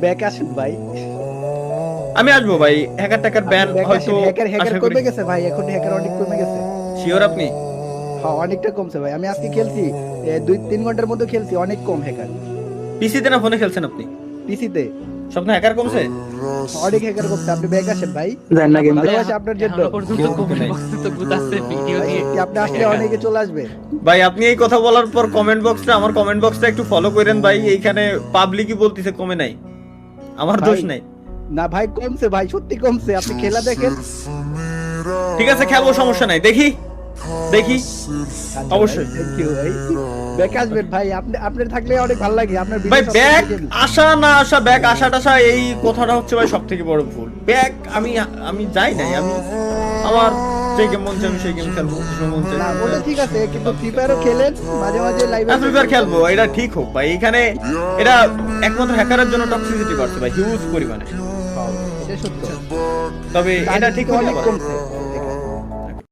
Back আসেন ভাই। আমি আসবো ভাই, হ্যাকার টাকার ব্যান হয়তো হ্যাকার কমে গেছে ভাই, এখন হ্যাকার অনেক কমে গেছে। শিওর আপনি? হ্যাঁ অনেকটা কমছে ভাই, আমি আজকে খেলছি 2-3 ঘন্টার মধ্যে খেলছি, অনেক কম হ্যাকার। পিসিতে না ফোনে খেলছেন আপনি? পিসিতে স্বপ্ন হ্যাকার কমছে? অনেক হ্যাকার কমছে, আপনি ব্যাক আসেন ভাই। জান না গেম ভালোবাসা আপনার জন্য এখনো পর্যন্ত কেউ কমেন্ট নাই। বক্সে তো গুতাচ্ছে ভিডিও ভাই, দিয়ে। আপনি আসলে অনেকে চলে আসবে। ভাই আপনি এই কথা বলার পর কমেন্ট বক্সটা, আমার কমেন্ট বক্সটা একটু ফলো করেন ভাই, এইখানে পাবলিকই বলতিছে কমে নাই, আমার ভাই, দোষ নাই। না ভাই কমছে ভাই, সত্যি কমছে, আপনি খেলা দেখেন। ঠিক আছে খেলবো, সমস্যা নাই, দেখি দেখি অবশ্যই। থ্যাংক ইউ ভাই, ব্যাক আসবেন ভাই, আপনি আপনার থাকলে অনেক ভালো লাগে আপনার ভাই video ব্যাক সবসময় দেখি। আসা না আসা, ব্যাক আসা টাসা এই কথাটা হচ্ছে ভাই সব থেকে বড় ভুল। ব্যাক আমি যাই নাই, আমি আমার যে গেম মন চাই আমি সেই গেম খেলবো, যে মন চাই না ওটা ঠিক আছে, কিন্তু ফ্রি ফায়ারও খেলেন মাঝে মাঝে লাইভে। ফ্রি ফায়ার খেলবো, এটা ঠিক হোক ভাই। এখানে এটা একমাত্র হ্যাকারের জন্য টক্সিসিটি বাড়ছে ভাই, হিউজ পরিমাণে। এটা সত্য, তবে এটা ঠিক হলে অনেক আবার- কমছে।